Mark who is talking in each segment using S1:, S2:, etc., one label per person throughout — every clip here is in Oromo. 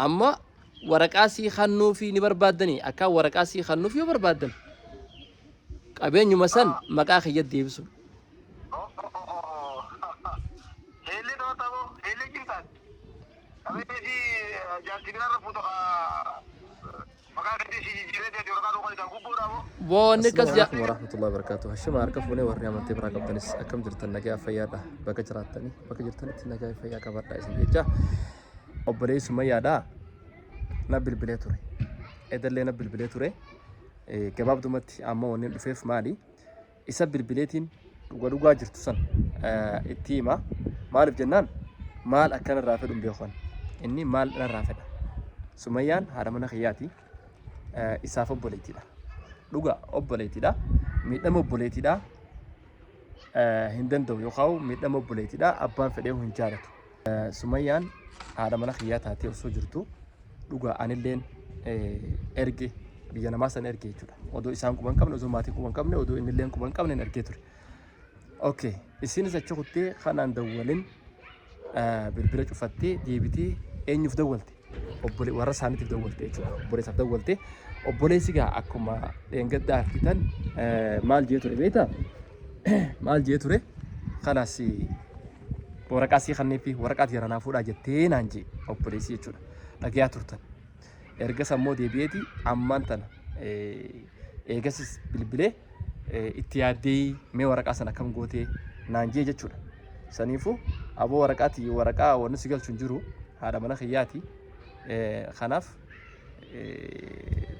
S1: أما ورقاسي خنو في نبربادني أكا ورقاسي خنو في بربادن أبين يمسن مكاخي يدي بسو
S2: هيلي دو تابو هيلي كيسان أبي جي جالتي بنا رفوتو مكاخي دي جيري دي ورقا دوغا يدان كوبو دابو
S1: السلام عليكم ورحمة الله وبركاته هشام أركفوني وريا من تبرا قبتنس أكم جرتن نجا فيادا بكجراتني بكجرتن نجا فيا كبرتا اسم جا أبري سمية دا نبل بلاتوري إذا اللي نبل بلاتوري كباب دمت أما ونين فيف مالي يسبب البلاتين ودوغا جرتسن التيمة مال بجنان مال أكن الرافد بيخون إني مال الرافد سميان هذا من خياتي إسافة بوليتي دا دوغا أبوليتي دا ميدم أبوليتي دا هندن دو يخاو ميدم أبوليتي دا أبان فديه هنجارته سميان هذا من خيات هاتي وسجرتو دوغا أنيلين إرجي بيجانا ما سن إرجي جودا ودو إسام كمان كم نزوم ماتي كمان كم ودو إنيلين كمان كم نرجي توري أوكي السين زتشوكتي خانان دولين بالبلاد وفتي ديبتي إني في دولتي أبولي ورا سامي في دولتي جوا أبولي سب دولتي أبولي سيجا أكما إنجد دار كتان مال جيتوري بيتا مال جيتوري خلاصي ورقاسي خني في ورقات يرانا فودا جتين أنجي أبولي سي جوا لقيا تورتن إرجع سمو ديبيتي أمانتنا إيجاسس بالبلاد اتيادي مي ورقاسنا كم قوتي نانجي جتشودا سنيفو أبو ورقاتي ورقا ونسيجل شنجرو هذا من خياتي خناف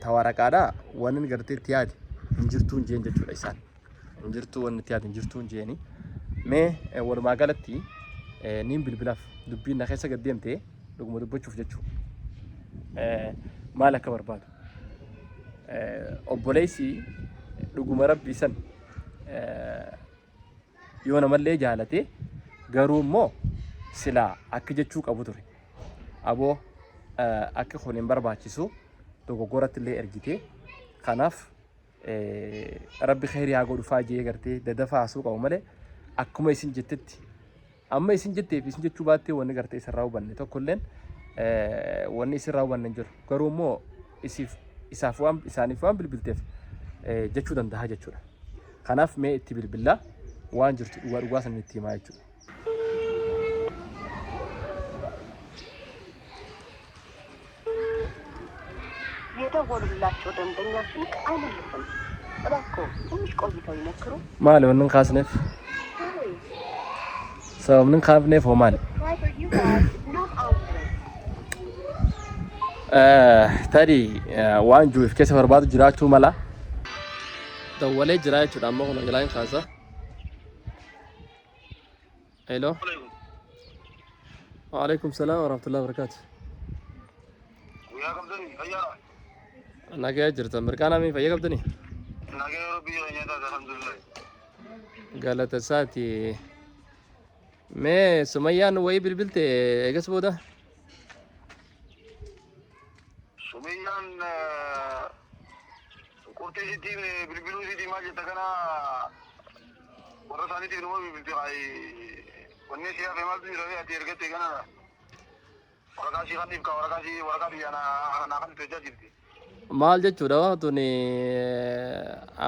S1: توارقادا ونن غرتي تيادي انجرتون جين جتشودا إسان انجرتو ون تيادي انجرتون جيني مي ورما قالتي نيم بالبلاف دبين نخيسة قديمتي لقوم دبوتشوف جتشو مالك برباد أبوليسي لقوم ربي سن يونا ملي جالتي garuu immoo silaa akka jechuu qabu ture aboo akka kun hin barbaachisu dogoggoratti illee ergite kanaaf rabbi khayrii haa godhu faajee gartee dadafaa haasuu qabu malee akkuma isin jettetti amma isin jetteef isin jechuu baattee wanni gartee isin raawwanne tokkolleen wanni isin raawwanne hin jiru garuu immoo isaaf waan isaaniif waan bilbilteef jechuu danda'a jechuudha kanaaf mee itti bilbillaa waan jirtu dhugaa san itti himaa jechuudha.
S3: የደወሉላቸው ደንበኛ ስልክ አይመልስም። እባክዎ ትንሽ ቆይተው ይሞክሩ።
S1: ማለ ወንን ካስነፍ ሰው ምን ካፍነፍ ሆማል ታዲ ዋንጁ ፍከሰ ፈርባቱ ጅራቹ መላ ደወለ ጅራቹ ዳሞ ሆነ ገላን ካሳ ሄሎ ወአለይኩም ሰላም ወራህመቱላሂ ወበረካቱ
S2: ويا قبضني أيارا
S1: ناقة جرتا مركانا مين فيا قبضني
S2: ناقة ربي يا الحمد لله
S1: قالت ساتي ما سميان وي بالبلت ايقس بودا
S2: سميان قلت جدي بالبلو جدي ما جت كنا ورثاني تنو بالبلت هاي والناس يا في مالتي رأي أتيرجت كنا ورقاسي خني بكا ورقاسي أنا خني تجدي
S1: maal jechuudha tuni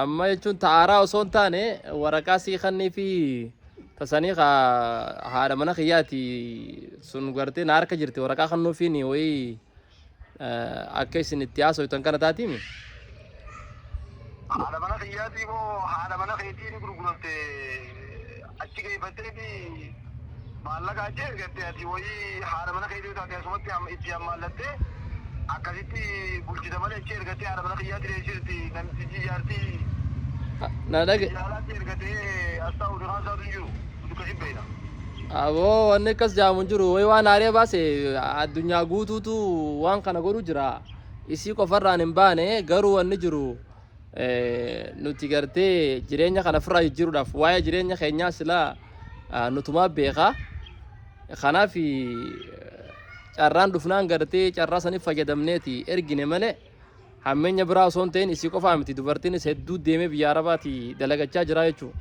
S1: amma jechuun ta'aaraa osoo hin taane waraqaa sii kannii fi tasanii haadha mana kiyyaati sun gartee na harka jirti waraqaa kannuu fi wayii akka isin itti haasoftan kana taatiimi.
S2: haadha mana kiyyaati moo haadha mana keetiin gurguratte achi geeffattee fi maallaqa achi ergatte ati wayii haadha mana keetii taate asumatti itti hammaallattee akkasitti bulchita malee achi ergattee haadha mana kiyyaatti deessirti namtichi ijaartii
S1: na dhage
S2: yaalaatti ergattee asxaa uduraan isaatu hin jiru dukkasi beeyna.
S1: Aboo wanni akkas jaamu jiru wayi waan haaree baase addunyaa guutuutu waan kana godhu jira isii qofarraan hin baane garuu wanni jiru nuti gartee jireenya kana ofirraa jijjiiruudhaaf waa'ee jireenya keenyaa silaa nutumaa beekaa kanaaf carraan dhufnaan gartee carraa saniif fayyadamneeti ergine malee hammeenya biraa osoo hin ta'in isii qofaa miti dubartiinis hedduu deemee biyya arabaati dalagachaa jira jechuudha.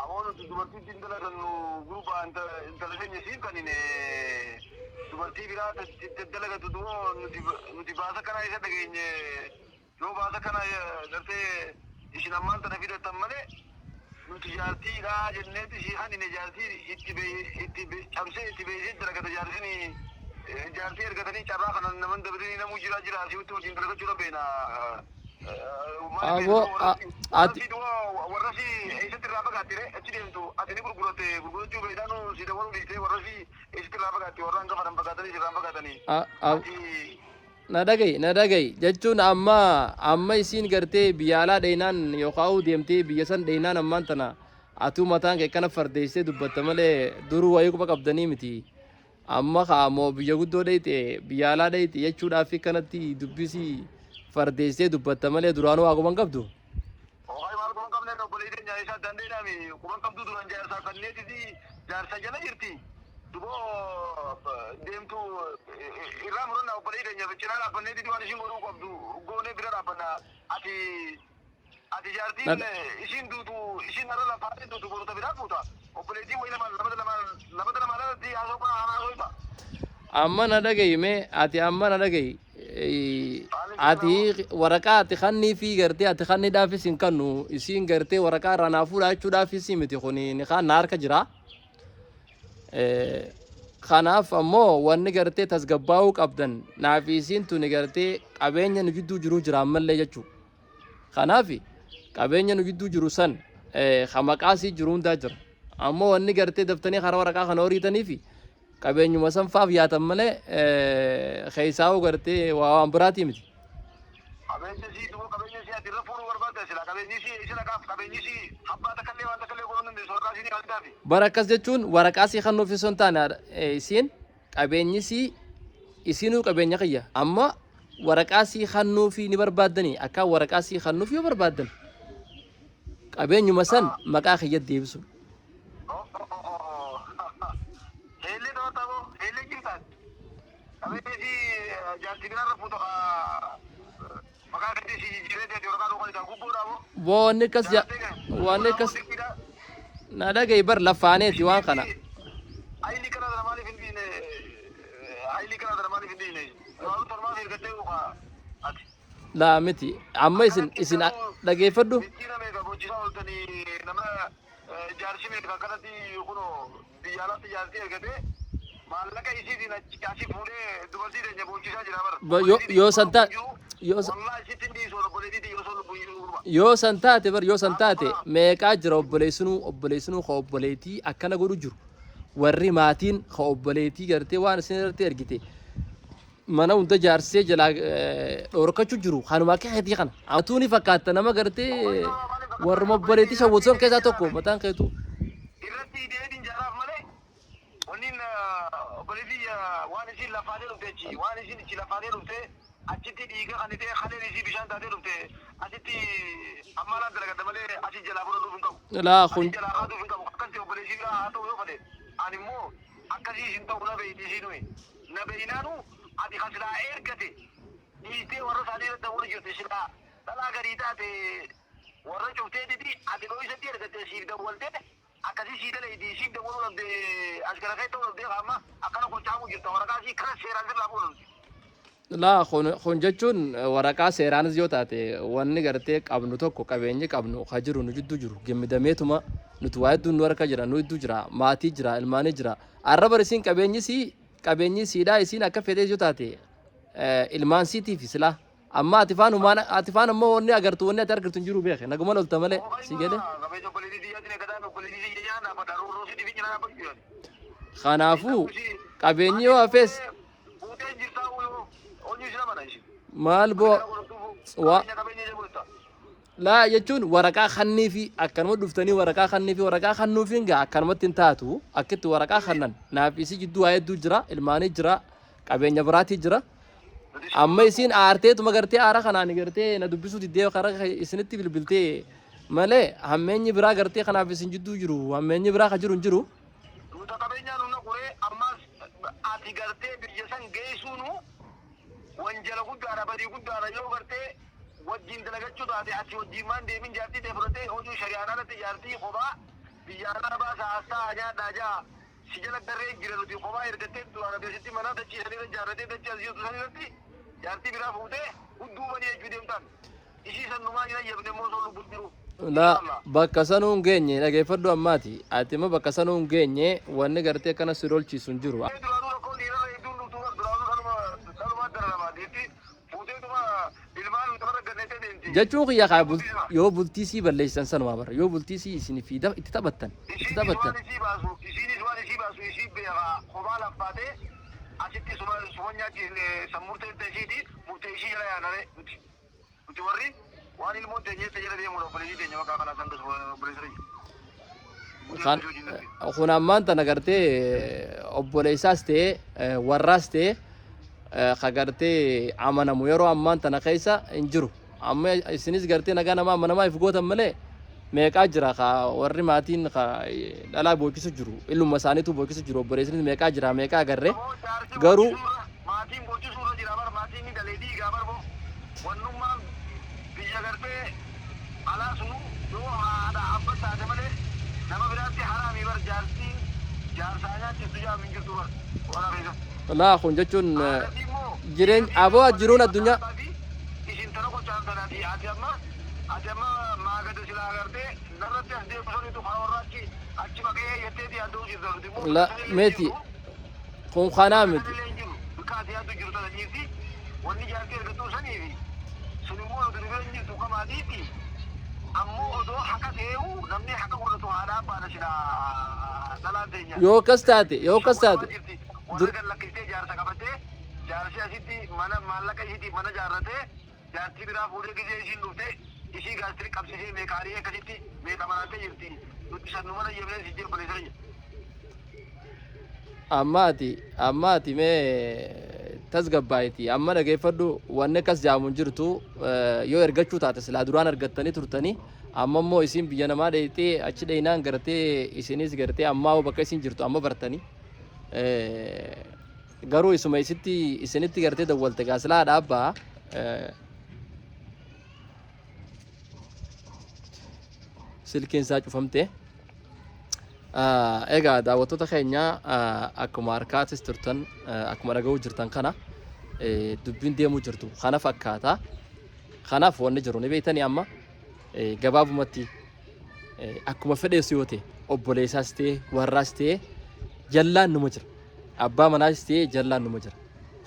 S2: Aboon dubartiin dalagan gurbaa intala keenya siin kan dubartii biraa dalagatu du'oo nuti baasa kana isa dhageenye yoo baasa kana gartee isin ammaan tana fidatan malee nuti jaartiidha jenneeti ishii hanine jaartii itti cabsee itti beeksee dalagata jaartiin jaartii ergatanii carraa kana naman dabrini namuu jira asii utti wajjin dalagachuu beena.
S1: Abo ati
S2: warrasi eessatti irraa fagaattire achi deemtu ati ni gurgurachuu beektaanu si dabaluu dhiistee warrasi eessatti irraa fagaatte warraan gafaran fagaatanii sirraan fagaatanii.
S1: Na dhagayi jechuun amma isiin gartee biyya alaa dheenaan yookaan deemtee biyya san dheenaan ammaan tana atuu mataan kee kana fardeessee dubbatta malee duruu wayii quba qabdanii miti. Amma kaamoo biyya guddoo dheeyte biyya alaa dheeyte jechuudhaaf kanatti dubbisii fardeessee dubbatta malee duraanuu waa quban qabdu.
S2: Ohay maal quban qabne obboleeyyi keenya isaa dandeedhaami quban qabdu duraan jaarsaa kanneetiti jaarsa jala jirti. Duboo deemtu irraa murannaa obboleeyyi keenya cinaa dhaabbanneetiti waan ishiin godhuu qabdu goonee bira dhaabbanna ati jaartiin ishiin duutu ishiin har'a lafaa duutu goota biraa fuuta obboleeyyiin wayi lamata lamaadhaatti haasoo kana haasoo hima.
S1: Amma na dhagayi mee ati amma na dhagayi. Ati waraqaa ati kannii fi gartee ati kanniidhaafis hin kannu isiin gartee waraqaa irraa naafuudha jechuudhaafis miti kuni ni kaan na harka jira. Kanaaf ammoo wanni gartee tasgabbaa'uu qabdan naaf isiin tuni gartee qabeenya nu gidduu jiru jira ammallee jechuudha. Kanaaf qabeenya nu gidduu jiru san maqaasii jiru hundaa jira. Ammoo wanni gartee daftanii karaa waraqaa kana horiitaniifi qabeenyuma san faaf yaatan malee keessaa'uu gartee waan biraatii miti.
S2: ati rafuru barbaada sila qabeenyisi sila qaaf qabeenyisi abbaa takkallee waan takkallee godhuu dandeessu waraqaa isinii waan taafi.
S1: Bara akkas jechuun waraqaa sii kan nuuf osoo hin taane isiin qabeenyisi isinuu qabeenya kiyya amma waraqaa sii kan nuufi ni barbaaddanii akka waraqaa sii kan nuuf yoo barbaaddan qabeenyuma san maqaa kiyya deebisu.
S2: Heellee taphataa heellee jirtaan qabeenyisi jaartii biraarra fuuta
S1: Wanni kas na dhagayi bar lafaaneeti waan kana. Laa miti amma isin dhageeffadhu. Yoo san taate bar yoo san taate meeqaa jira obboleessinuu ka obboleetii akkana godhu jiru warri maatiin ka obboleetii gartee waan isin irratti ergite mana hunda jaarsee jalaa dhorkachuu jiru kanuma akka keetii kana atuuni fakkaata nama gartee warra obboleetii shawwatsoon keessaa tokko mataan keetu.
S2: Waan isin lafaadee dhufte waan isin ichi lafaadee dhufte achitti dhiiga kan ta'e haleen isii bishaan taatee dhufte asitti amma laan dalagadda malee achi jalaa bura dhuuf hin qabu.
S1: Laa kun
S2: jalaa haa dhuuf hin qabu akkasii obboleessii biraa haa ta'u yoo fade ani immoo akkasii isin ta'u na beeyti isiinui na beeynaanu ati kasilaa ergate dhiistee warra isaanii irratti wal jirte silaa dhalaa garii taate warra cuftee didi ati dhoo isatti ergatte siif dawwaltee akkasii sii daleeyti siif dawwaluu dhabdee as gara kee ta'uu dhabdee amma akkana gochaamu jirta waraqaa sii kana seeraan sirraa fuudhamti.
S1: Laa kun jechuun waraqaa seeraanis yoo taate wanni gartee qabnu tokko qabeenyi qabnu ka jiru nu jidduu jiru gimmidameetuma nuti waa hedduun nu harka jira nu hedduu jira maatii jira ilmaanii jira arraba isiin qabeenyi siidhaa isiin akka fedhees yoo taate ilmaan siitiifi silaa amma ati faan ammoo wanni agartu wanni ati argatu hin jiru beeke naguma lolta malee si jedhe. Kanaafuu qabeenyi yoo hafees maal boo laa jechuun waraqaa kannii fi akkanuma dhuftanii waraqaa kannii fi waraqaa kannuufiin gaa akkanumatti hin taatu akkitti waraqaa kannan naaf isii jidduu waa hedduu jira ilmaanii jira qabeenya biraatii jira amma isiin aarteetuma gartee aara kanaan gartee na dubbisuu diddee karaa isinitti bilbiltee malee hammeenyi biraa gartee kanaaf isin jidduu jiru hammeenyi biraa ka jiru hin jiru.
S2: Qabeenyaan humna qoree ammas ati gartee biyya san geessuunu wanjala guddaadha badii guddaadha yoo gartee wajjin dalagachuu taate ati wajjin maan deemin jaartii ta'e fudhatee hojii shari'aan alatti jaartii kophaa biyya alaa baasa haastaa nyaadhaa jaa سجل الدرين جرا ودي قبائل قتين توانا بيشتي منا تجي هذي جارتي تجي أزيو تساني رتي جارتي بلا فوته ودوبني أجودي متان إيشي سنوما ينا يبني موسولو بدرو
S1: لا bakka sanuun geenye dhageeffadhu ammaati ati ma bakka sanuun geenye wanni gartee kana sirolchiisu hin jiru jechuun kiyya kaa yoo bultiisii balleessan sanuma bara yoo bultiisii isin fi itti taphattan
S2: asitti sumanyaati sammurtee teesiiti murtee ishii jala yaanare nuti warri waan ilmoon teenyeette jala deemudha obboleeyyii teenya maqaa kanaa san gas obboleessirri
S1: kun ammaan tana gartee obboleessaas ta'e warraas ta'e kagartee amanamu yeroo ammaan tana keessa hin jiru amma isinis gartee nagaa namaa amanamaa if gootan malee meeqaa jira ka warri maatiin ka dhalaa bookisu jiru illuma isaaniitu bookisu jiru obboleessinis meeqaa jira meeqaa agarree garuu
S2: maatiin bookisu irra jira bara maatiin ni daleedii gaabar boo wannummaan biyya gartee alaa sunu yoo haadha abba taate malee nama biraatti haraamii bar jaartiin jaarsaanyaa jirtu jaamin jirtu bar warra beeka
S1: laa kun jechuun jireenya aboo jiruun addunyaa
S2: isin tana qochaantanaati ati amma maagada silaa gartee narratti as deebisaniitu haa warraachi achi baqee yetteeti yaaduu jirtu
S1: la meeti kun kanaa miti
S2: bikaati yaaduu jirtu tana dhiirti wanni jaartii ergatuu saniifi sun immoo nuti dhufeen jirtu kamaatiifi ammoo odoo haqa ta'eewu namni haqa godhatu haadhaa baana silaa dhalaan teenya
S1: yoo kas taate
S2: warra gallakkistee jaarsa qabattee jaarsi asitti mana maallaqa isiitii mana jaarratee jaartii biraa fuudhee gisee isiin dhuftee isii gaastiri qabsisee meekaarii akkasitti meeqamanattee jirti nuti sannumana yemnee si jirba leesarayya
S1: ammaati mee tasgabbaayiti amma dhageeffadhu wanni akkas jaamuun jirtu yoo ergachuu taate silaa duraan argattanii turtanii amma immoo isin biyya namaa dheeyxee achi dheeynaan gartee isinis gartee ammaa bakka isin jirtu amma bartanii garuu isuma isinitti gartee dawwalte gaasilaa dhaabbaa silkiin isaa cufamte egaa daawwattoota keenya akkuma harkaatis turtan akkuma dhaga'uu jirtan kana dubbiin deemuu jirtu kana fakkaata kanaaf wanni jiru ni beektanii amma gabaabumatti akkuma fedheessu yoo ta'e obboleessaas ta'e warraas ta'e jallaan numa jira abbaa manaas ta'e jallaan numa jira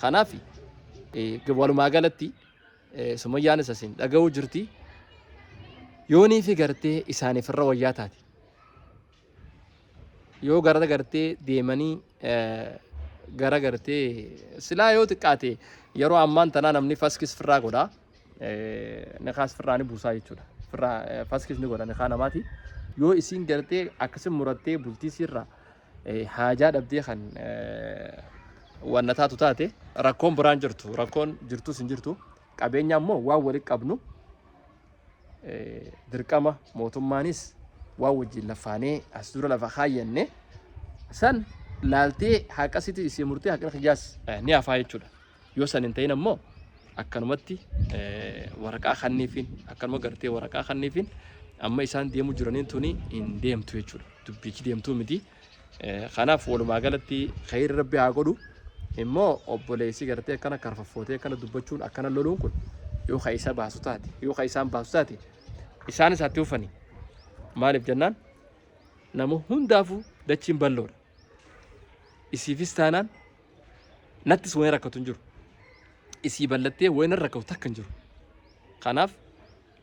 S1: kanaaf walumaa galatti sumayyaanis asin dhaga'uu jirti yoonii fi gartee isaaniif irra wayyaa taati yoo gara gartee deemanii gara gartee silaa yoo xiqqaate yeroo ammaan tanaa namni faskis firraa godha nikaas firraa ni buusaa jechuudha firraa faskis ni godha nikaa namaati yoo isin gartee akkasin murattee bultii sirraa haajaa dhabdee kan wanna taatu taate rakkoon biraan jirtu rakkoon jirtus hin jirtu qabeenya ammoo waan walitti qabnu dirqama mootummaanis waan wajjin lafaanee as dura lafa kaayyanne san laaltee haqasitti isii murtee haqna qiyaas ni hafaa jechuudha yoo san hin ta'in ammoo akkanumatti waraqaa kanniifin akkanuma gartee waraqaa kanniifin amma isaan deemu jiraniin tuni hin deemtu jechuudha dubbichi deemtuu miti kanaaf walumaa galatti khayri rabbi haa godhu immoo obboleessi gartee akkana karfaffootee akkana dubbachuun akkana loluun kun yoo isa baasu taate yoo isaan baasu taate isaanis hatti ufanii maaliif jennaan nama hundaafuu dachiin balloodha isiifis taanaan nattis wayii rakkatu hin jiru isii ballattee wayii rakkatu takka hin jiru kanaaf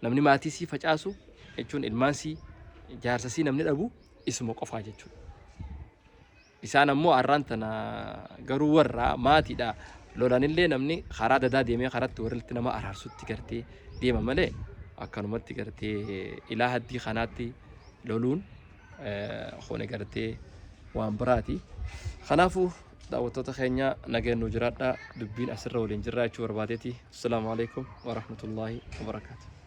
S1: namni maatii sii facaasu jechuun ilmaan sii jaarsa sii namni dhabu isuma qofaa jechuudha isaan ammoo arraan tana garuu warra maatiidha lolanillee namni karaa dadaa deemee karaatti warrilti nama araarsutti gartee deema malee akkanumatti gartee ilaa haddii kanaatti loluun khone gartee waan biraati kanaafuu daawwattoota keenya nageennu jiraadha dubbiin asirra waliin jirra jechuu barbaadeeti assalaamu alaykum wa rahmatullaahi wa barakaatuh